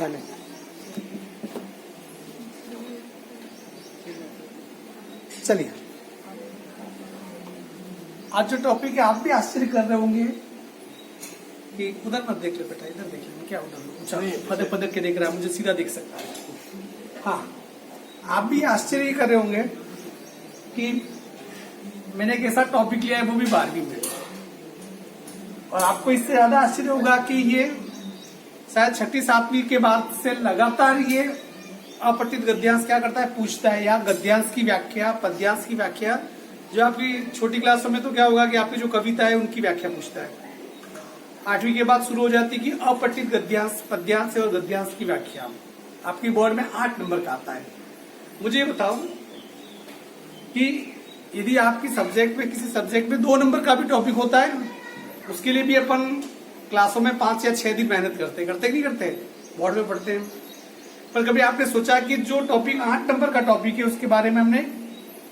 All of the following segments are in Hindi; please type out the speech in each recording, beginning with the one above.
चले। चलिए, आज जो टॉपिक है आप भी आश्चर्य कर रहे होंगे कि उधर मत देख ले बेटा, इधर देख ले, क्या उधर फदर फदर के देख रहा है, मुझे सीधा देख सकता है। हाँ, आप भी आश्चर्य कर रहे होंगे कि मैंने एक ऐसा टॉपिक लिया है वो भी 12वीं में, और आपको इससे ज्यादा आश्चर्य होगा कि ये शायद 6ठी 7वीं के बाद से लगातार ये अपठित गद्यांश क्या करता है, पूछता है, या गद्यांश की व्याख्या, पद्यांश की व्याख्या, जो आपकी छोटी क्लासों में तो क्या होगा कि आपकी जो कविता है उनकी व्याख्या पूछता है। 8वीं के बाद शुरू हो जाती है कि अपठित गद्यांश, पद्यांश और गद्यांश की व्याख्या। आपकी बोर्ड में 8 नंबर का आता है। मुझे ये बताओ कि यदि आपकी सब्जेक्ट में, किसी सब्जेक्ट में 2 नंबर का भी टॉपिक होता है, उसके लिए भी अपन क्लासों में 5 या 6 दिन मेहनत करते नहीं करते, बोर्ड में पढ़ते हैं। पर कभी आपने सोचा कि जो टॉपिक 8 नंबर का टॉपिक है उसके बारे में हमने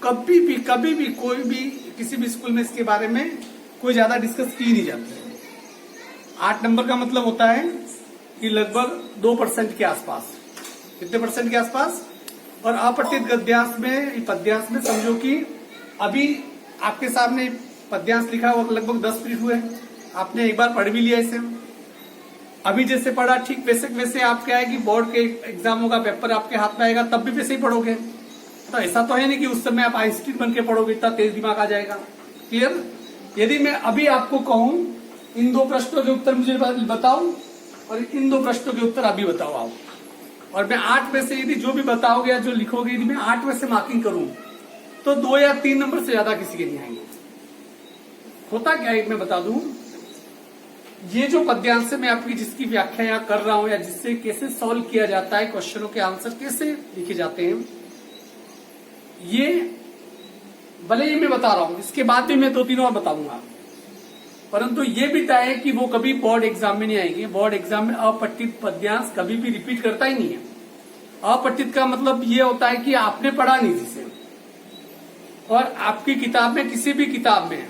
कभी भी कोई भी किसी भी स्कूल में इसके बारे में कोई ज्यादा डिस्कस की नहीं जाती है। 8 नंबर का मतलब होता है कि लगभग 2% के आसपास, कितने परसेंट के आसपास। और अपठित गद्यांश में, पद्यांश में समझो कि अभी आपके सामने पद्यांश लिखा हुआ, लगभग 10 मिनट हुए, आपने एक बार पढ़ भी लिया इसे। अभी जैसे पढ़ा ठीक वैसे आप क्या है कि बोर्ड के एग्जामों का पेपर आपके हाथ में आएगा तब भी वैसे ही पढ़ोगे। तो ऐसा तो है नहीं कि उस समय आप आइंस्टीन बन के पढ़ोगे, इतना तेज दिमाग आ जाएगा। क्लियर? यदि मैं अभी आपको कहूं इन 2 प्रश्नों के उत्तर मुझे बताओ, और इन 2 प्रश्नों के उत्तर अभी बताओ आप, और मैं 8 में से यदि जो भी बताओगे या जो लिखोगे, यदि मैं 8 में से मार्किंग करूं तो 2 या 3 नंबर से ज्यादा किसी के नहीं आएंगे। होता क्या है मैं बता दूं, ये जो पद्यांश मैं आपकी जिसकी व्याख्या यहाँ कर रहा हूं, या जिससे कैसे सॉल्व किया जाता है, क्वेश्चनों के आंसर कैसे लिखे जाते हैं, ये भले ही मैं बता रहा हूं, इसके बाद भी मैं 2-3 और बताऊंगा, परंतु ये भी तय है कि वो कभी बोर्ड एग्जाम में नहीं आएंगे। बोर्ड एग्जाम में अपठित पद्यांश कभी भी रिपीट करता ही नहीं है। अपठित का मतलब ये होता है कि आपने पढ़ा नहीं जिसे, और आपकी किताब में, किसी भी किताब में,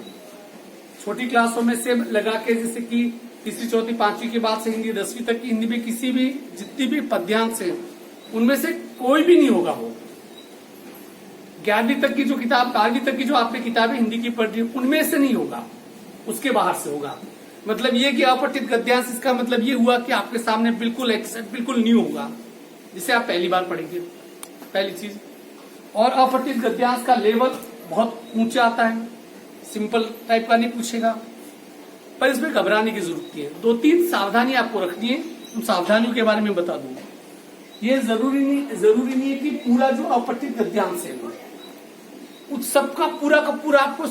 छोटी क्लासों में से लगा के, जैसे कि 3री 4ठी 5वीं के बाद से हिंदी 10वीं तक की हिंदी में किसी भी जितनी भी पद्यांश है उनमें से कोई भी नहीं होगा वो। 11वीं तक की जो किताब, 12वीं तक की जो आपने किताबें हिंदी की पढ़ी उनमें से नहीं होगा, उसके बाहर से होगा। मतलब ये कि अपठित गद्यांश, इसका मतलब ये हुआ कि आपके सामने बिल्कुल बिल्कुल न्यू होगा, जिसे आप पहली बार पढ़ेंगे, पहली चीज। और अपठित गद्यांश का लेवल बहुत ऊंचा आता है, सिंपल टाइप का नहीं पूछेगा, पर इसमें घबराने की जरूरत नहीं है। 2-3 सावधानी आपको रखनी है, उन सावधानियों के बारे में बता दूंगा। ये जरूरी नहीं है कि पूरा जो अपठित गद्यांश है उस सबका पूरा का पूरा आपको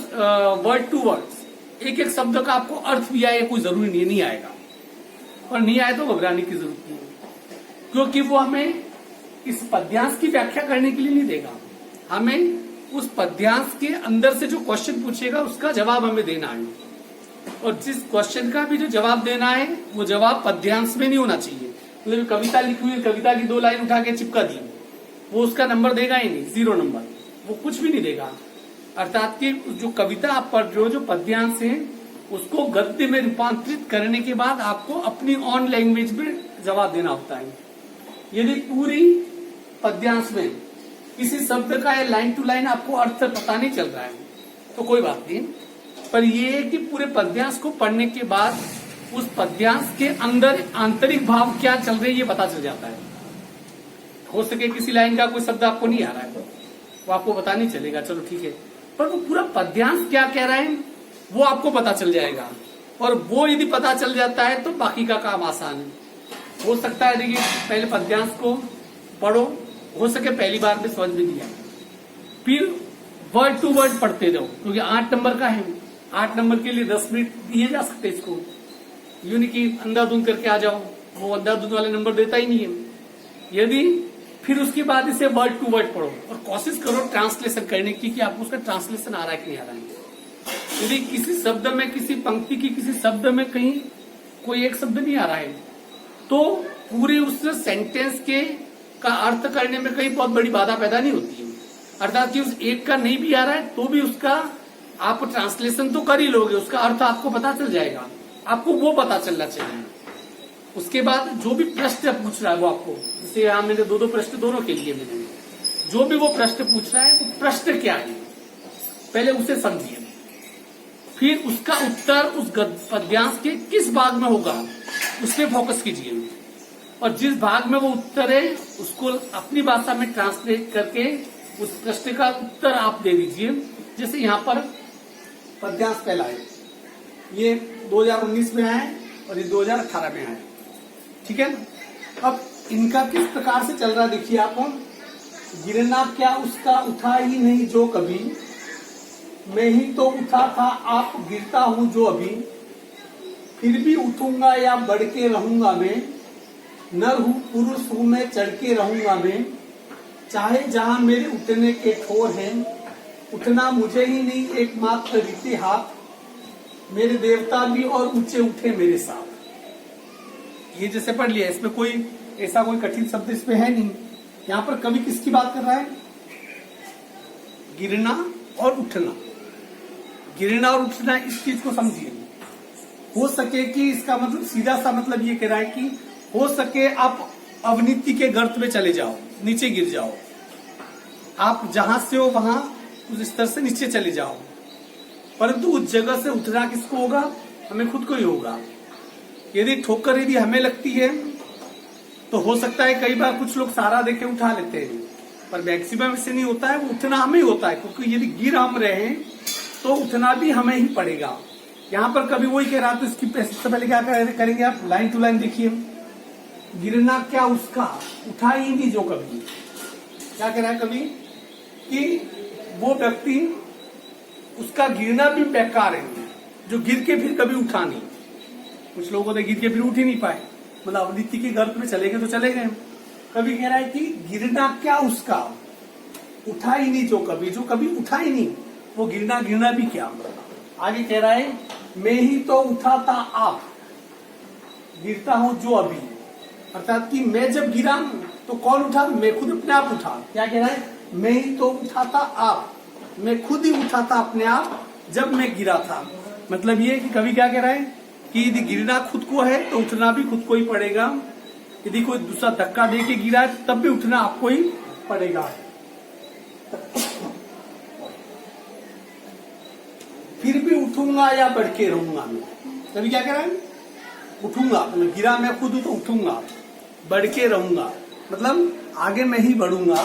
वर्ड टू वर्ड एक एक शब्द का आपको अर्थ भी आए, कोई जरूरी नहीं आएगा, और नहीं आए तो घबराने की जरूरत नहीं है, क्योंकि वो हमें इस पद्यांश की व्याख्या करने के लिए नहीं देगा। हमें उस पद्यांश के अंदर से जो क्वेश्चन पूछेगा उसका जवाब हमें देना है, और जिस क्वेश्चन का भी जो जवाब देना है वो जवाब पद्यांश में नहीं होना चाहिए। मतलब कविता लिखी हुई, कविता की 2 लाइन उठा के चिपका दी, वो उसका नंबर देगा ही नहीं, 0 नंबर, वो कुछ भी नहीं देगा। अर्थात कि जो कविता आप पढ़ रहे हो, जो पद्यांश है, उसको गद्य में रूपांतरित करने के बाद आपको अपनी ऑन लैंग्वेज में जवाब देना होता है। यदि पूरी पद्यांश में किसी शब्द का या लाइन टू लाइन आपको अर्थ पता नहीं चल रहा है तो कोई बात नहीं, पर यह है कि पूरे पद्यांश को पढ़ने के बाद उस पद्यांश के अंदर आंतरिक भाव क्या चल रहे हैं ये पता चल जाता है। हो सके किसी लाइन का कोई शब्द आपको नहीं आ रहा है, वो आपको पता नहीं चलेगा, चलो ठीक है, पर वो पूरा पद्यांश क्या कह रहा है वो आपको पता चल जाएगा, और वो यदि पता चल जाता है तो बाकी का काम आसान है। हो सकता है देखिए पहले पद्यांश को पढ़ो, हो सके पहली बार में समझ में नहीं आए, फिर वर्ड टू वर्ड पढ़ते जाओ, क्योंकि 8 नंबर का है। 8 नंबर के लिए 10 मिनट दिए जा सकते इसको, यूं नहीं कि अंधाधुंध करके आ जाओ, वो अंधाधुंध वाले नंबर देता ही नहीं है। यदि फिर उसके बाद इसे वर्ड टू वर्ड पढ़ो और कोशिश करो ट्रांसलेशन करने की कि आपको उसका ट्रांसलेशन आ रहा है कि नहीं आ रहा है। यदि किसी शब्द में, किसी पंक्ति की किसी शब्द में कहीं कोई एक शब्द नहीं आ रहा है तो पूरे उस सेंटेंस के का अर्थ करने में कहीं बहुत बड़ी बाधा पैदा नहीं होती है। अर्थात कि उस एक का नहीं भी आ रहा है तो भी उसका आप ट्रांसलेशन तो कर ही लोगे, उसका अर्थ आपको पता चल जाएगा, आपको वो पता चलना चाहिए। उसके बाद जो भी प्रश्न पूछ रहा है वो आपको, जैसे यहाँ मैंने दो दो प्रश्न दोनों के लिए मैंने, जो भी वो प्रश्न पूछ रहा है वो प्रश्न क्या है पहले उसे समझिए, फिर उसका उत्तर उस पद्यांश के किस भाग में होगा उस पर फोकस कीजिए, और जिस भाग में वो उत्तर है उसको अपनी भाषा में ट्रांसलेट करके उस प्रश्न का उत्तर आप दे दीजिए। जैसे यहाँ पर पद्यांश पहला है, ये 2019 में आए और ये 2018 में आए, ठीक है ना। अब इनका किस प्रकार से चल रहा है देखिए आप, गिरना क्या उसका उठा ही नहीं जो कभी, मैं ही तो उठा था आप गिरता हूं जो अभी, फिर भी उठूंगा या बढ़ के रहूंगा मैं, नर हूं पुरुष हूं मैं चढ़ के रहूंगा मैं, चाहे जहां मेरे उठने के ठोर हैं, उठना मुझे ही नहीं एकमात्र रीति हाथ, मेरे देवता भी और ऊंचे उठे मेरे साथ। ये जैसे पढ़ लिया, इसमें कोई ऐसा कोई कठिन शब्द इसमें है नहीं। यहाँ पर कवि किसकी बात कर रहा है, गिरना और उठना, गिरना और उठना, इस चीज को समझिए। हो सके कि इसका मतलब सीधा सा मतलब ये कह रहा है कि हो सके आप अवनीति के गर्त में चले जाओ, नीचे गिर जाओ, आप जहां से हो वहां उस स्तर से नीचे चले जाओ, परंतु उस जगह से उठना किसको होगा, हमें खुद को ही होगा। यदि ठोकर यदि हमें लगती है तो हो सकता है कई बार कुछ लोग सहारा देके उठा लेते हैं, पर मैक्सिमम इससे नहीं होता है, वो उठना हमें ही होता है, क्योंकि यदि गिर हम रहे तो उठना भी हमें ही पड़ेगा। यहाँ पर कभी वही कह रहा, तो इसकी सबसे पहले क्या करेंगे आप, लाइन टू लाइन देखिए, गिरना क्या उसका उठा ही नहीं जो कभी, क्या कह रहा है कभी कि वो व्यक्ति उसका गिरना भी बेकार है, जो गिर के फिर कभी उठा नहीं। कुछ लोगों ने गिर के फिर उठ ही नहीं पाए, मतलब अवनीति के गर्त में चले गए तो चले गए। कभी कह रहा है कि गिरना क्या उसका उठा ही नहीं जो कभी उठा ही नहीं, वो गिरना भी क्या। आगे कह रहा है मैं ही तो उठाता आप गिरता हूं जो अभी, अर्थात कि मैं जब गिरा तो कौन उठा, मैं खुद अपने आप उठा। क्या कह रहा है, मैं ही तो उठाता आप, मैं खुद ही उठाता अपने आप जब मैं गिरा था। मतलब ये कि कभी क्या कह रहा है कि यदि गिरना खुद को है तो उठना भी खुद को ही पड़ेगा, यदि कोई दूसरा धक्का दे के गिरा है तब भी उठना आपको ही पड़ेगा। फिर भी उठूंगा या बढ़ के रहूंगा मैं, कभी क्या कह रहा है, उठूंगा, तो मैं गिरा मैं खुद हूं तो उठूंगा, बढ़ के रहूंगा मतलब आगे मैं ही बढ़ूंगा,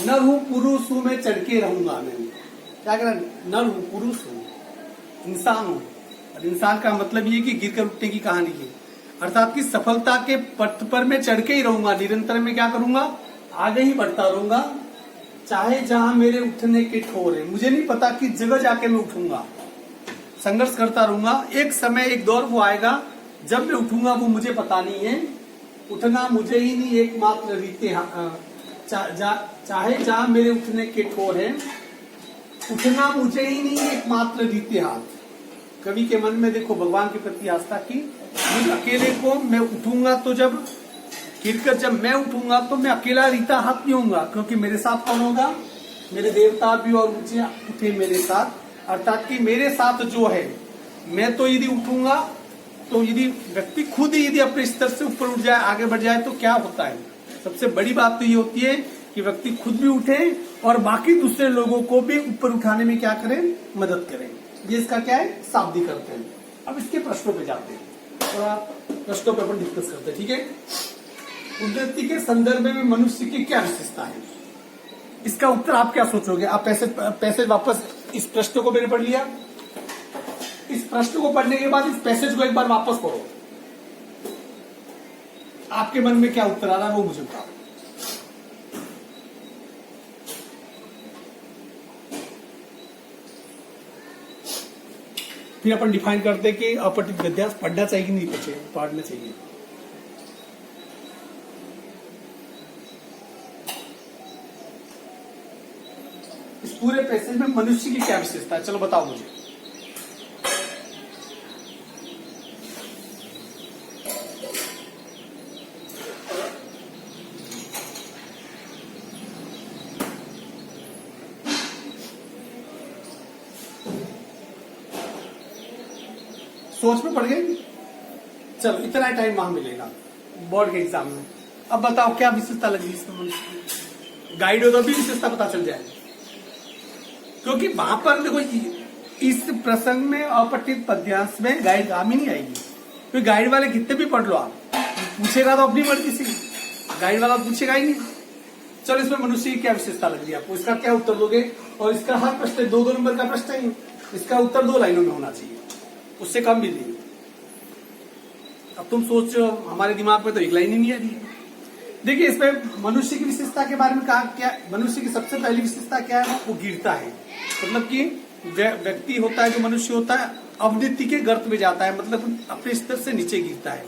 नर हूं पुरुष हूं मैं चढ़ के रहूंगा मैं। क्या कह रहा है, नर हूं पुरुष हूं इंसान हूं, और इंसान का मतलब ये कि गिर कर उठने की कहानी है, अर्थात कि सफलता के पथ पर मैं चढ़ के ही रहूंगा, निरंतर मैं क्या करूंगा, आगे ही बढ़ता रहूंगा, चाहे जहां मेरे उठने के ठोर है, मुझे नहीं पता कि जगह जाके मैं उठूंगा, संघर्ष करता रहूंगा। एक समय एक दौर वो आएगा जब मैं उठूंगा, वो मुझे पता नहीं है, उठना मुझे ही नहीं एकमात्र रीते चाहे जहां मेरे उठने के ठोर है, उठना मुझे ही नहीं एकमात्र रीते हाथ। कवि के मन में देखो भगवान के प्रति आस्था की, मुझे अकेले को मैं उठूंगा तो जब गिरकर जब मैं उठूंगा तो मैं अकेला रीता हाथ नहीं होऊंगा, क्योंकि मेरे साथ कौन होगा, मेरे देवता भी और ऊंचे उठे मेरे साथ, अर्थात कि मेरे साथ जो है, मैं तो यदि उठूंगा तो यदि व्यक्ति खुद ही यदि अपने स्तर से ऊपर उठ जाए, आगे बढ़ जाए तो क्या होता है, सबसे बड़ी बात तो ये होती है कि व्यक्ति खुद भी उठे और बाकी दूसरे लोगों को भी ऊपर उठाने में क्या करें, मदद करें। ये इसका क्या है, शाब्दिक करते हैं। अब इसके प्रश्नों पे जाते हैं, थोड़ा प्रश्नों पे अपन डिस्कस करते हैं, ठीक है। उन्नति के संदर्भ में मनुष्य की क्या विशेषता है, इसका उत्तर आप क्या सोचोगे। आप पैसेज वापस, इस प्रश्न को मैंने पढ़ लिया, इस प्रश्न को पढ़ने के बाद इस पैसेज को एक बार वापस पढ़ो, आपके मन में क्या उत्तर आ रहा है वो मुझे बताओ। फिर अपन डिफाइन करते कि अपठित गद्यांश पढ़ना चाहिए कि नहीं पढ़ना चाहिए। इस पूरे पैसेज में मनुष्य की क्या विशेषता है, चलो बताओ मुझे। सोच में पड़ गए, चलो इतना टाइम वहां मिलेगा बोर्ड के एग्जाम में। अब बताओ क्या विशेषता लगी इसमें मनुष्य की? गाइड हो तो भी विशेषता पता चल जाएगी, क्योंकि वहां पर देखो इस प्रसंग में अपठित पद्यांश में गाइड काम ही नहीं आएगी, क्योंकि गाइड वाले कितने भी पढ़ लो आप, पूछेगा तो अपनी मर्जी से, गाइड वाला पूछेगा ही नहीं। चलो इसमें मनुष्य की क्या विशेषता लग रही है आपको, इसका क्या उत्तर दोगे? और इसका हर प्रश्न 2-2 नंबर का प्रश्न है, इसका उत्तर 2 लाइनों में होना चाहिए, उससे कम भी नहीं। अब तुम सोचो हमारे दिमाग में तो 1 लाइन ही नहीं आ रही है। देखिए इसमें मनुष्य की विशेषता के बारे में कहा, क्या मनुष्य की सबसे पहली विशेषता क्या है? वो गिरता है, मतलब कि व्यक्ति होता है जो मनुष्य होता है अवनीति के गर्त में जाता है, मतलब अपने स्तर से नीचे गिरता है।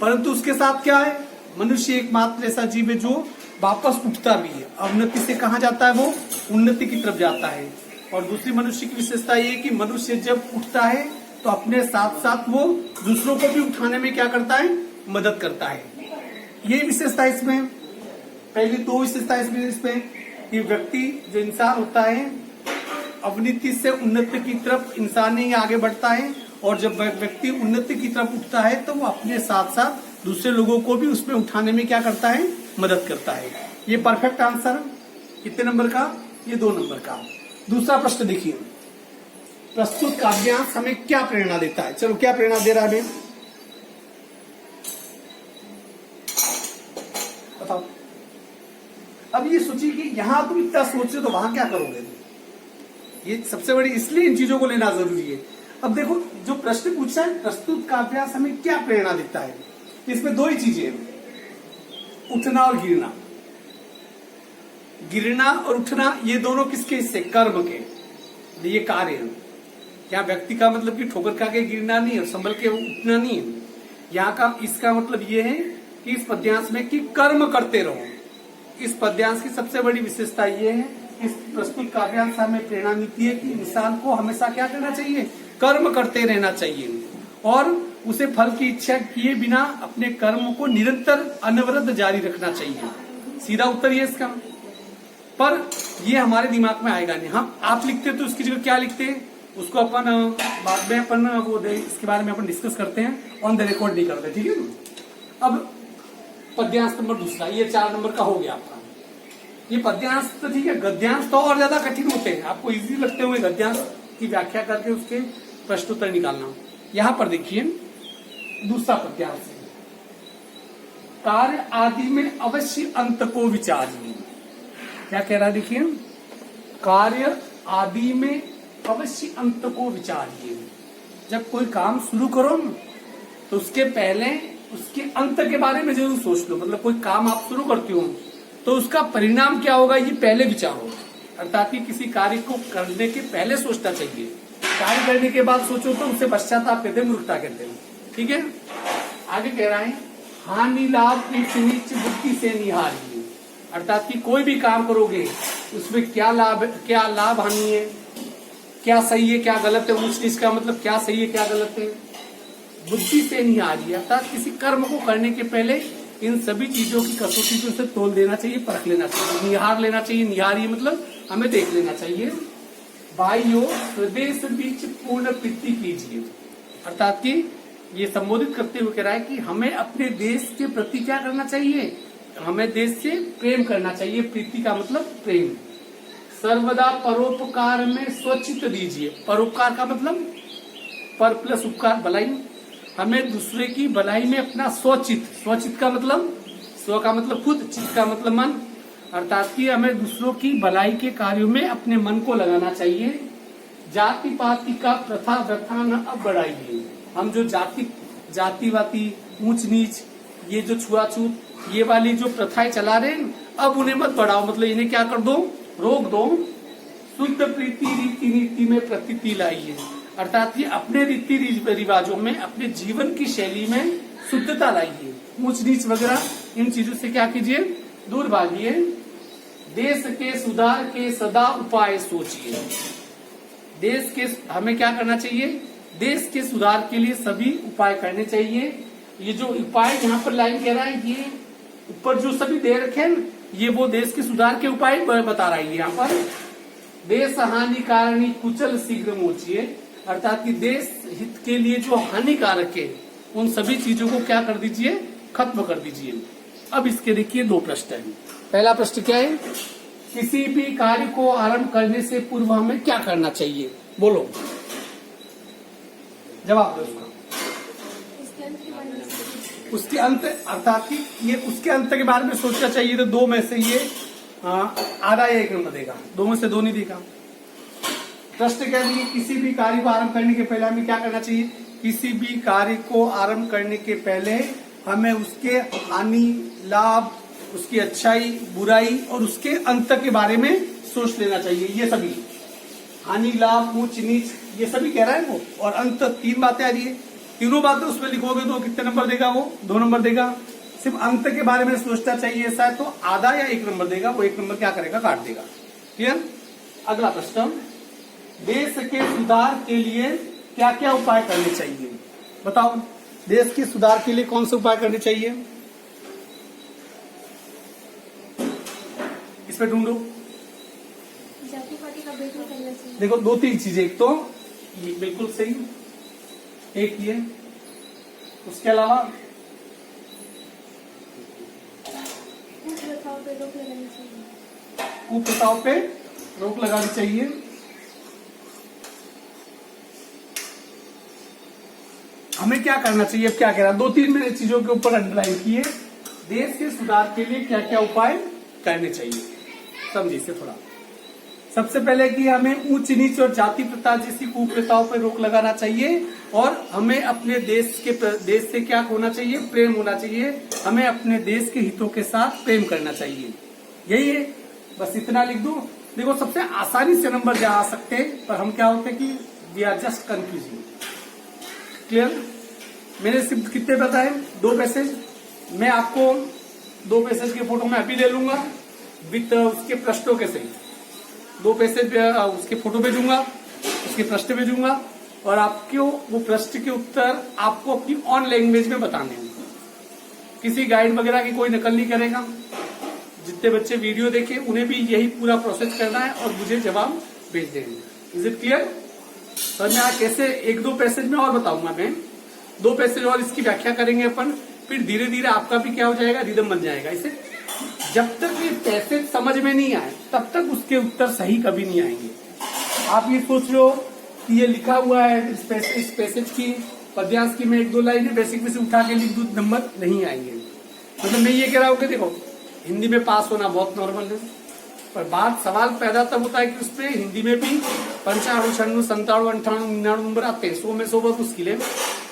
परंतु उसके साथ क्या है, मनुष्य एकमात्र ऐसा जीव है जो वापस उठता भी है, अवनति से कहाँ जाता है, वो उन्नति की तरफ जाता है। और दूसरी मनुष्य की विशेषता ये है कि मनुष्य जब उठता है तो अपने साथ साथ वो दूसरों को भी उठाने में क्या करता है, मदद करता है। ये विशेषता इसमें पहली 2 विशेषता इसमें कि व्यक्ति जो इंसान होता है अवनीति से उन्नति की तरफ इंसान ही आगे बढ़ता है, और जब व्यक्ति उन्नति की तरफ उठता है तो वो अपने साथ साथ दूसरे लोगों को भी उसमें उठाने में क्या करता है, मदद करता है। ये परफेक्ट आंसर कितने नंबर का? ये 2 नंबर का। दूसरा प्रश्न देखिए, प्रस्तुत काव्यांश हमें क्या प्रेरणा देता है? चलो क्या प्रेरणा दे रहा है बताओ। अब ये सोचिए कि यहां तुम इतना सोच रहे हो तो वहां क्या करोगे? ये सबसे बड़ी, इसलिए इन चीजों को लेना जरूरी है। अब देखो जो प्रश्न पूछा है, प्रस्तुत काव्यांश हमें क्या प्रेरणा देता है, इसमें 2 ही चीजें हैं, उठना और गिरना। गिरना और उठना ये दोनों किसके हिस्से? कर्म के, ये कार्य है। यहाँ व्यक्ति का मतलब कि ठोकर खा के गिरना नहीं है, संभल के उठना नहीं है। यहाँ का इसका मतलब ये है कि इस पद्यांश में कि कर्म करते रहो। इस पद्यांश की सबसे बड़ी विशेषता ये है, इस प्रस्तुत काव्यांश में प्रेरणा मिलती है कि इंसान को हमेशा क्या करना चाहिए, कर्म करते रहना चाहिए, और उसे फल की इच्छा किए बिना अपने कर्म को निरंतर अनवरत जारी रखना चाहिए। सीधा उत्तर ये इसका। पर ये हमारे दिमाग में आएगा नहीं। हम आप लिखते तो उसकी जगह क्या लिखते हैं, उसको अपन बाद में अपन वो इसके बारे में अपन डिस्कस करते हैं, ऑन द रिकॉर्ड नहीं करते, ठीक है ना। अब पद्यांश नंबर दूसरा, ये 4 नंबर का हो गया आपका। ये पद्यांश तो ठीक है, गद्यांश तो और ज्यादा कठिन होते हैं, आपको इजी लगते हुए गद्यांश की व्याख्या करके उसके प्रश्नोत्तर निकालना। यहां पर देखिए दूसरा पद्यांश, कार्य आदि में अवश्य अंत को विचारिए। क्या कह रहा है देखिए, कार्य आदि में अवश्य अंत को विचारिए। जब कोई काम शुरू करो ना तो उसके पहले उसके अंत के बारे में जरूर सोच लो। मतलब कोई काम आप शुरू करते हो तो उसका परिणाम क्या होगा ये पहले विचारो, अर्थात कि किसी कार्य को करने के पहले सोचना चाहिए। कार्य करने के बाद सोचो तो उससे पश्चाताप कहते हैं, मूर्खता कहते हैं, ठीक है। आगे कह रहा है, हानि लाभ नीच नीच बुद्धि से निहारिए। अर्थात कि कोई भी काम करोगे उसमें क्या लाभ हानि है, क्या सही है क्या गलत है, ऊंच नीच का मतलब क्या सही है क्या गलत है, बुद्धि से निहारिए। अर्थात किसी कर्म को करने के पहले इन सभी चीजों की कसौटी को उसे तोल देना चाहिए, परख लेना चाहिए, निहार लेना चाहिए। निहारिए मतलब हमें देख लेना चाहिए। भाइयों स्वदेश बीच पूर्ण प्रीति कीजिए। अर्थात कि ये संबोधित करते हुए कह रहा है कि हमें अपने देश के प्रति क्या करना चाहिए, हमें देश से प्रेम करना चाहिए। प्रीति का मतलब प्रेम। सर्वदा परोपकार में स्वचित दीजिए। परोपकार का मतलब पर प्लस उपकार, भलाई। हमें दूसरे की भलाई में अपना स्वचित, स्वचित का मतलब स्व का मतलब खुद, चित्त का मतलब मन। अर्थात कि हमें दूसरों की भलाई के कार्यों में अपने मन को लगाना चाहिए। जाति पाति का प्रथा व्यथा न अब बढ़ाइए। हम जो जातिवाती ऊंच नीच, ये जो छुआछूत, ये वाली जो प्रथाएं चला रहे हैं अब उन्हें मत बढ़ाओ, मतलब इन्हें क्या कर दो, रोक दो। शुद्ध प्रीति रीति नीति में प्रतीति लाइए। अर्थात कि अपने रीति रिवाजों में, अपने जीवन की शैली में शुद्धता लाइए। ऊंच नीच वगैरह इन चीजों से क्या कीजिए, दूर भागिए। देश के सुधार के सदा उपाय सोचिए। देश के हमें क्या करना चाहिए, देश के सुधार के लिए सभी उपाय करने चाहिए। ये जो उपाय यहाँ पर लाइन कह रहा है, ये ऊपर जो सभी दे रखे हैं ये वो देश के सुधार के उपाय बता रहा है। यहाँ पर देश हानिकारणी कुचल शीघ्र मोचिए। अर्थात कि देश हित के लिए जो हानिकारक है उन सभी चीजों को क्या कर दीजिए, खत्म कर दीजिए। अब इसके देखिए 2 प्रश्न है। पहला प्रश्न क्या है, किसी भी कार्य को आरंभ करने से पूर्व हमें क्या करना चाहिए, बोलो जवाब दो उसका। उसके अंत अर्थात कि ये उसके अंत के बारे में सोचना चाहिए। तो 2 में से ये आधा या 1 नंबर देगा, 2 में से 2 नहीं देगा। प्रश्न क्या है, किसी भी कार्य को आरंभ करने के पहले हमें क्या करना चाहिए, किसी भी कार्य को आरंभ करने के पहले हमें उसके हानि लाभ, उसकी अच्छाई बुराई और उसके अंत के बारे में सोच लेना चाहिए। ये सभी हानि लाभ ऊंच नीच ये सभी कह रहा है वो, और अंत 3 बातें आ रही है। तीनों बातें उसमें लिखोगे तो कितने नंबर देगा वो, 2 नंबर देगा। सिर्फ अंत के बारे में सोचना चाहिए ऐसा है तो आधा या 1 नंबर देगा, वो 1 नंबर क्या करेगा, काट देगा। क्लियर। अगला प्रश्न, देश के सुधार के लिए क्या क्या उपाय करने चाहिए, बताओ। देश के सुधार के लिए कौन से उपाय करने चाहिए, इसमें ढूंढो। जाति पाति का भेद नहीं करना चाहिए। देखो 2-3 चीजें, एक तो ये बिल्कुल सही, एक ये, उसके अलावा कुप्रथाओं पे रोक लगानी चाहिए। कुप्रथाओं पे रोक लगानी चाहिए। हमें क्या करना चाहिए, अब क्या कह रहा है, 2-3 मैंने चीजों के ऊपर अंडरलाइन किए। देश के सुधार के लिए क्या क्या उपाय करने चाहिए, समझिए इसे थोड़ा। सबसे पहले कि हमें ऊंच नीच और जाति प्रथा जैसी कुप्रथाओं पर रोक लगाना चाहिए, और हमें अपने देश से क्या होना चाहिए, प्रेम होना चाहिए। हमें अपने देश के हितों के साथ प्रेम करना चाहिए, यही है, बस इतना लिख दो। देखो सबसे आसानी से नंबर जा आ सकते हैं, पर हम क्या होते हैं कि we are just confusing. Clear. मैंने सिर्फ कितने बताए, 2 पैसेज। मैं आपको 2 पैसेज के फोटो में अभी ले लूंगा विथ उसके प्रश्नों के सही। 2 पैसेज उसके फोटो भेजूंगा, उसके प्रश्न भेजूंगा, और आपको वो प्रश्न के उत्तर आपको अपनी ऑन लैंग्वेज में बताने हैं। किसी गाइड वगैरह की कोई नकल नहीं करेगा। जितने बच्चे वीडियो देखे उन्हें भी यही पूरा प्रोसेस करना है और मुझे जवाब भेज देंगे। Is it clear. सर मैं आज कैसे 1-2 पैसेज में और बताऊंगा, मैं 2 पैसेज और इसकी व्याख्या करेंगे अपन, फिर धीरे धीरे आपका भी क्या हो जाएगा, रिदम बन जाएगा। इसे जब तक ये पैसेज समझ में नहीं आए तब तक उसके उत्तर सही कभी नहीं आएंगे। आप ये सोच लो कि ये लिखा हुआ है, इस पैसेज की पद्यांश की मैं 1-2 लाइन बेसिक में से उठा के लिख दूं, नंबर नहीं आएंगे। मतलब मैं ये कह रहा हूँ कि देखो हिंदी में पास होना बहुत नॉर्मल है, पर बात सवाल पैदा तब होता है कि उसपे हिंदी में भी 95, 96, 97, 98, 99 नंबर आते हैं। 100 में 100 बहुत मुश्किल है,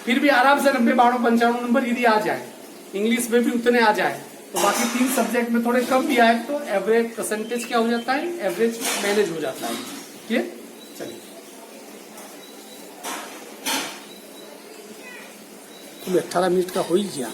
फिर भी आराम से 90, 92, 95 नंबर यदि आ जाए, इंग्लिश में भी उतने आ जाए, तो बाकी 3 सब्जेक्ट में थोड़े कम भी आए तो एवरेज परसेंटेज क्या हो जाता है, एवरेज मैनेज हो जाता है। क्लियर। चलिए 18 मिनट का हो ही गया।